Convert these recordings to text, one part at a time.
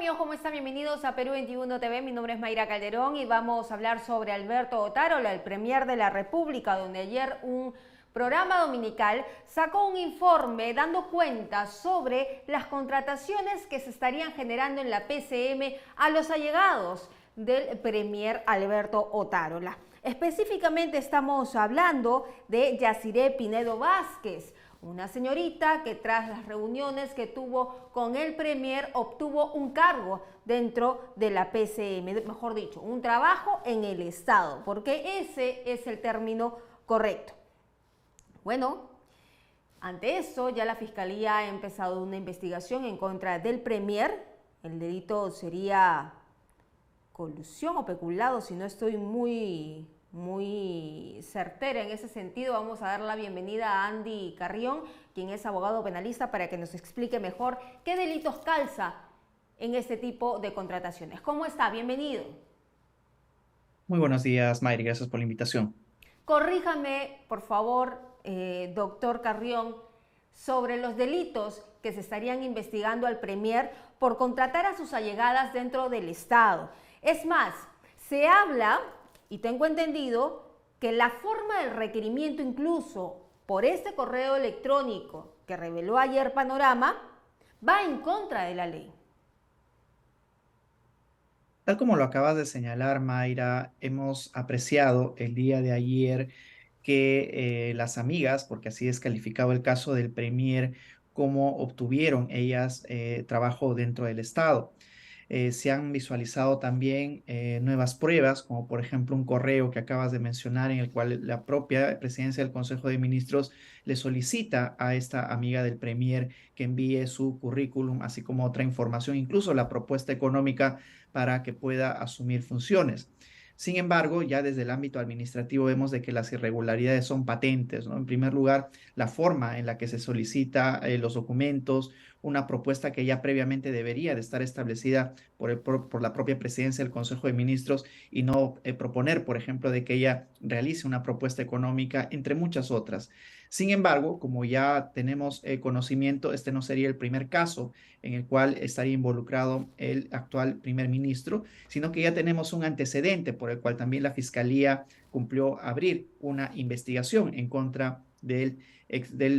amigos? ¿Cómo están? Bienvenidos a Perú 21 TV. Mi nombre es Mayra Calderón y vamos a hablar sobre Alberto Otárola, el Premier de la República, donde ayer un programa dominical sacó un informe dando cuenta sobre las contrataciones que se estarían generando en la PCM a los allegados del Premier Alberto Otárola. Específicamente estamos hablando de Yaciré Pinedo Vázquez, una señorita que tras las reuniones que tuvo con el Premier obtuvo un cargo dentro de la PCM, mejor dicho, un trabajo en el Estado, porque ese es el término correcto. Bueno, ante eso ya la Fiscalía ha empezado una investigación en contra del Premier. El delito sería colusión o peculado, si no estoy muy certera en ese sentido. Vamos a dar la bienvenida a Andy Carrión, quien es abogado penalista, para que nos explique mejor qué delitos calza en este tipo de contrataciones. ¿Cómo está? Bienvenido. Muy buenos días, Mayri. Gracias por la invitación. Corríjame, por favor, doctor Carrión, sobre los delitos que se estarían investigando al Premier por contratar a sus allegadas dentro del Estado. Es más, se habla, y tengo entendido, que la forma del requerimiento, incluso por este correo electrónico que reveló ayer Panorama, va en contra de la ley. Tal como lo acabas de señalar, Mayra, hemos apreciado el día de ayer que las amigas, porque así es calificado el caso del Premier, cómo obtuvieron ellas trabajo dentro del Estado. Se han visualizado también nuevas pruebas, como por ejemplo un correo que acabas de mencionar en el cual la propia presidencia del Consejo de Ministros le solicita a esta amiga del Premier que envíe su currículum, así como otra información, incluso la propuesta económica para que pueda asumir funciones. Sin embargo, ya desde el ámbito administrativo vemos de que las irregularidades son patentes, ¿no? En primer lugar, la forma en la que se solicita los documentos, una propuesta que ya previamente debería de estar establecida por la propia presidencia del Consejo de Ministros y no proponer, por ejemplo, de que ella realice una propuesta económica, entre muchas otras. Sin embargo, como ya tenemos conocimiento, este no sería el primer caso en el cual estaría involucrado el actual primer ministro, sino que ya tenemos un antecedente por el cual también la Fiscalía cumplió abrir una investigación en contra del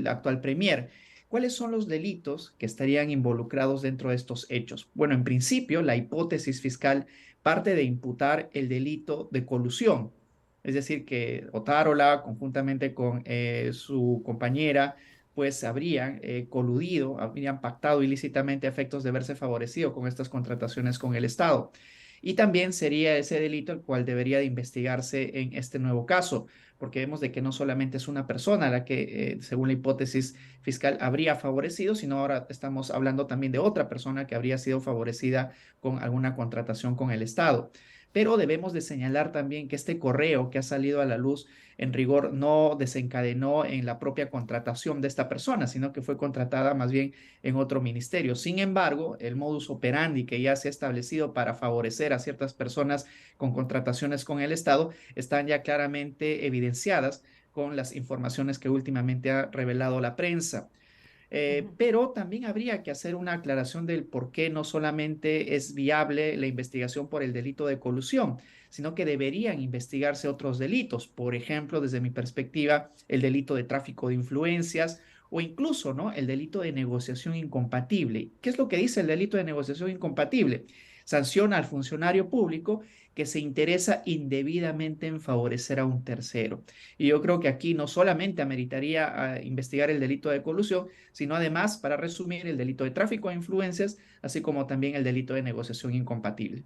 actual premier. ¿Cuáles son los delitos que estarían involucrados dentro de estos hechos? Bueno, en principio, la hipótesis fiscal parte de imputar el delito de colusión, es decir, que Otárola, conjuntamente con su compañera, pues habrían coludido, habrían pactado ilícitamente a efectos de verse favorecido con estas contrataciones con el Estado. Y también sería ese delito el cual debería de investigarse en este nuevo caso, porque vemos de que no solamente es una persona la que, según la hipótesis fiscal, habría favorecido, sino ahora estamos hablando también de otra persona que habría sido favorecida con alguna contratación con el Estado. Pero debemos de señalar también que este correo que ha salido a la luz en rigor no desencadenó en la propia contratación de esta persona, sino que fue contratada más bien en otro ministerio. Sin embargo, el modus operandi que ya se ha establecido para favorecer a ciertas personas con contrataciones con el Estado están ya claramente evidenciadas con las informaciones que últimamente ha revelado la prensa. Pero también habría que hacer una aclaración del por qué no solamente es viable la investigación por el delito de colusión, sino que deberían investigarse otros delitos. Por ejemplo, desde mi perspectiva, el delito de tráfico de influencias o incluso, ¿no?, el delito de negociación incompatible. ¿Qué es lo que dice el delito de negociación incompatible? Sanciona al funcionario público que se interesa indebidamente en favorecer a un tercero. Y yo creo que aquí no solamente ameritaría investigar el delito de colusión, sino además, para resumir, el delito de tráfico de influencias, así como también el delito de negociación incompatible.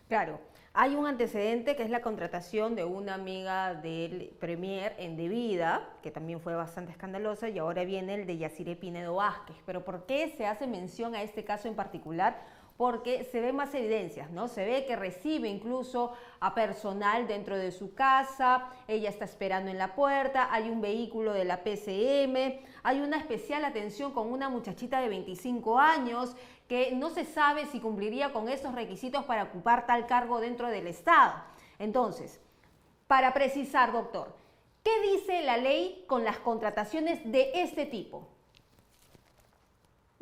Claro, hay un antecedente que es la contratación de una amiga del Premier en Debida, que también fue bastante escandalosa, y ahora viene el de Yaciré Pinedo Vázquez. Pero ¿por qué se hace mención a este caso en particular? Porque se ven más evidencias, ¿no? Se ve que recibe incluso a personal dentro de su casa, ella está esperando en la puerta, hay un vehículo de la PCM, hay una especial atención con una muchachita de 25 años que no se sabe si cumpliría con estos requisitos para ocupar tal cargo dentro del Estado. Entonces, para precisar, doctor, ¿qué dice la ley con las contrataciones de este tipo?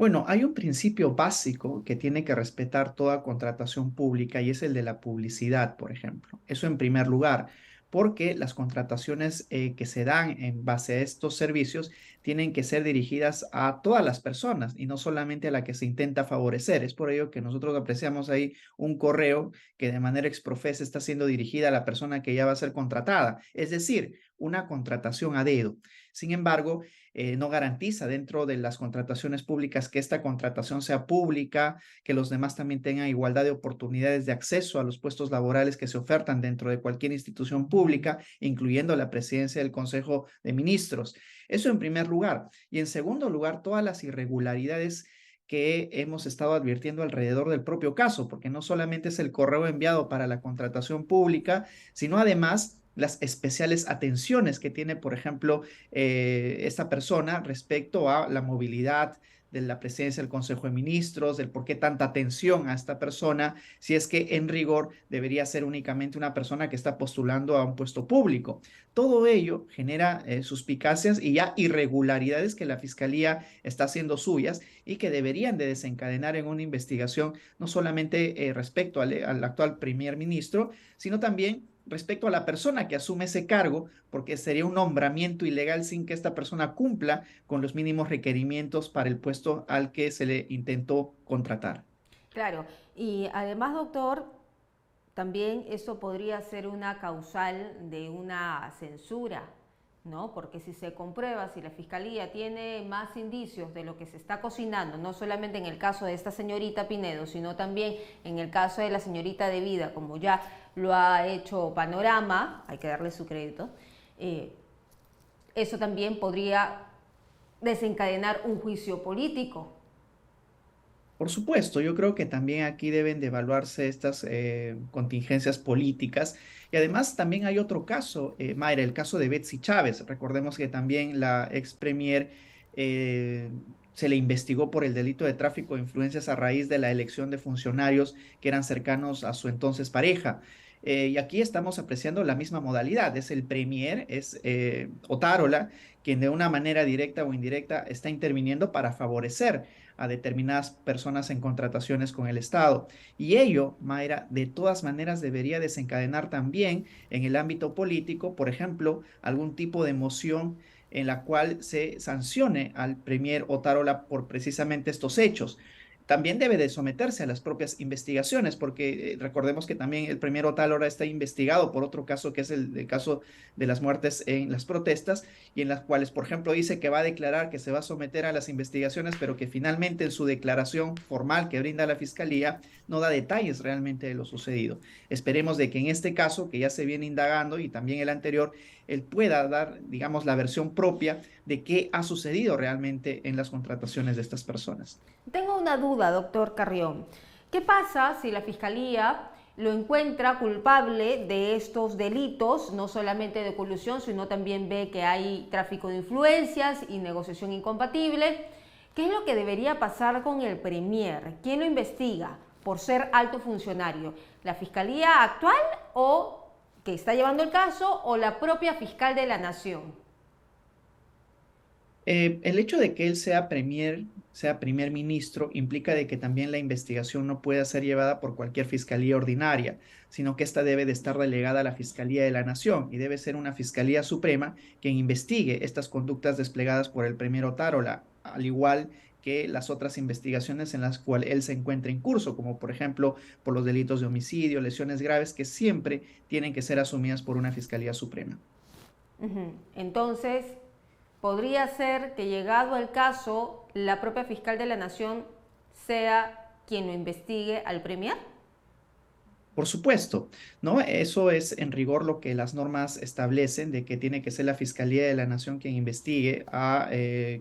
Bueno, hay un principio básico que tiene que respetar toda contratación pública y es el de la publicidad, por ejemplo. Eso en primer lugar, porque las contrataciones que se dan en base a estos servicios tienen que ser dirigidas a todas las personas y no solamente a la que se intenta favorecer. Es por ello que nosotros apreciamos ahí un correo que de manera exprofesa está siendo dirigida a la persona que ya va a ser contratada, es decir, una contratación a dedo. Sin embargo, no garantiza dentro de las contrataciones públicas que esta contratación sea pública, que los demás también tengan igualdad de oportunidades de acceso a los puestos laborales que se ofertan dentro de cualquier institución pública, incluyendo la presidencia del Consejo de Ministros. Eso en primer lugar. Y en segundo lugar, todas las irregularidades que hemos estado advirtiendo alrededor del propio caso, porque no solamente es el correo enviado para la contratación pública, sino además las especiales atenciones que tiene, por ejemplo, esta persona respecto a la movilidad de la presidencia del Consejo de Ministros, del por qué tanta atención a esta persona, si es que en rigor debería ser únicamente una persona que está postulando a un puesto público. Todo ello genera suspicacias y ya irregularidades que la Fiscalía está haciendo suyas y que deberían de desencadenar en una investigación no solamente respecto al actual primer ministro, sino también respecto a la persona que asume ese cargo, porque sería un nombramiento ilegal sin que esta persona cumpla con los mínimos requerimientos para el puesto al que se le intentó contratar. Claro, y además, doctor, también eso podría ser una causal de una censura, ¿no? Porque si se comprueba, si la fiscalía tiene más indicios de lo que se está cocinando, no solamente en el caso de esta señorita Pinedo, sino también en el caso de la señorita De Vida, como ya lo ha hecho Panorama, hay que darle su crédito, eso también podría desencadenar un juicio político. Por supuesto, yo creo que también aquí deben de evaluarse estas contingencias políticas. Y además también hay otro caso, Mayra, el caso de Betsy Chávez. Recordemos que también la ex premier eh, se le investigó por el delito de tráfico de influencias a raíz de la elección de funcionarios que eran cercanos a su entonces pareja. Y aquí estamos apreciando la misma modalidad. Es el premier, es Otárola, quien de una manera directa o indirecta está interviniendo para favorecer a determinadas personas en contrataciones con el Estado. Y ello, Mayra, de todas maneras debería desencadenar también en el ámbito político, por ejemplo, algún tipo de moción en la cual se sancione al premier Otárola por precisamente estos hechos. También debe de someterse a las propias investigaciones, porque recordemos que también el premier Otárola está investigado por otro caso que es el caso de las muertes en las protestas, y en las cuales, por ejemplo, dice que va a declarar que se va a someter a las investigaciones, pero que finalmente en su declaración formal que brinda la Fiscalía no da detalles realmente de lo sucedido. Esperemos de que en este caso, que ya se viene indagando, y también el anterior, él pueda dar, digamos, la versión propia de qué ha sucedido realmente en las contrataciones de estas personas. Tengo una duda, doctor Carrión. ¿Qué pasa si la Fiscalía lo encuentra culpable de estos delitos, no solamente de colusión, sino también ve que hay tráfico de influencias y negociación incompatible? ¿Qué es lo que debería pasar con el Premier? ¿Quién lo investiga por ser alto funcionario? ¿La Fiscalía actual o que está llevando el caso o la propia fiscal de la Nación? El hecho de que él sea primer ministro, implica de que también la investigación no pueda ser llevada por cualquier fiscalía ordinaria, sino que esta debe de estar delegada a la Fiscalía de la Nación y debe ser una Fiscalía Suprema quien investigue estas conductas desplegadas por el premier Otárola, al igual que las otras investigaciones en las cuales él se encuentra en curso, como por ejemplo por los delitos de homicidio, lesiones graves, que siempre tienen que ser asumidas por una Fiscalía Suprema. Entonces, podría ser que llegado el caso, la propia fiscal de la Nación sea quien lo investigue al Premier. Por supuesto, ¿no? Eso es en rigor lo que las normas establecen, de que tiene que ser la Fiscalía de la Nación quien investigue a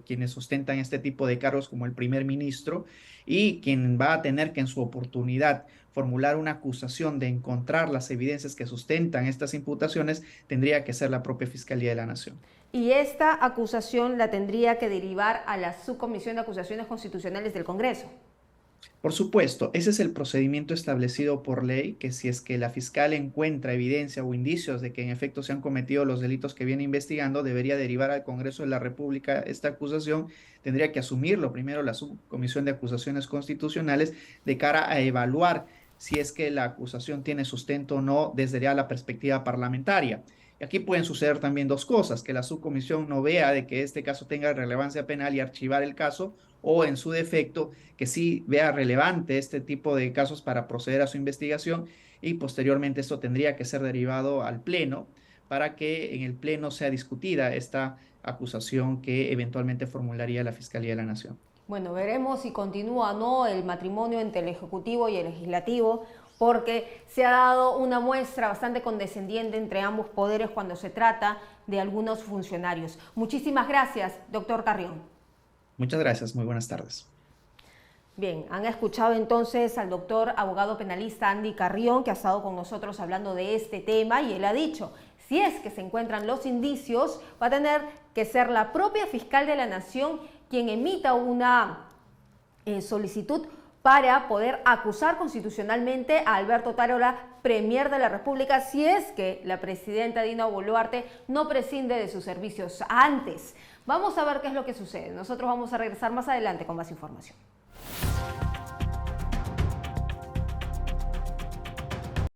quienes sustentan este tipo de cargos como el primer ministro, y quien va a tener que en su oportunidad formular una acusación de encontrar las evidencias que sustentan estas imputaciones, tendría que ser la propia Fiscalía de la Nación. Y esta acusación la tendría que derivar a la Subcomisión de Acusaciones Constitucionales del Congreso. Por supuesto, ese es el procedimiento establecido por ley, que si es que la fiscal encuentra evidencia o indicios de que en efecto se han cometido los delitos que viene investigando, debería derivar al Congreso de la República esta acusación, tendría que asumirlo primero la Subcomisión de Acusaciones Constitucionales de cara a evaluar si es que la acusación tiene sustento o no desde ya la perspectiva parlamentaria. Y aquí pueden suceder también dos cosas: que la subcomisión no vea de que este caso tenga relevancia penal y archivar el caso, o en su defecto, que sí vea relevante este tipo de casos para proceder a su investigación, y posteriormente esto tendría que ser derivado al Pleno para que en el Pleno sea discutida esta acusación que eventualmente formularía la Fiscalía de la Nación. Bueno, veremos si continúa o no el matrimonio entre el Ejecutivo y el Legislativo, porque se ha dado una muestra bastante condescendiente entre ambos poderes cuando se trata de algunos funcionarios. Muchísimas gracias, doctor Carrión. Muchas gracias, muy buenas tardes. Bien, han escuchado entonces al doctor abogado penalista Andy Carrión, que ha estado con nosotros hablando de este tema, y él ha dicho, si es que se encuentran los indicios, va a tener que ser la propia fiscal de la Nación quien emita una solicitud para poder acusar constitucionalmente a Alberto Tarola, Premier de la República, si es que la presidenta Dina Boluarte no prescinde de sus servicios antes. Vamos a ver qué es lo que sucede. Nosotros vamos a regresar más adelante con más información.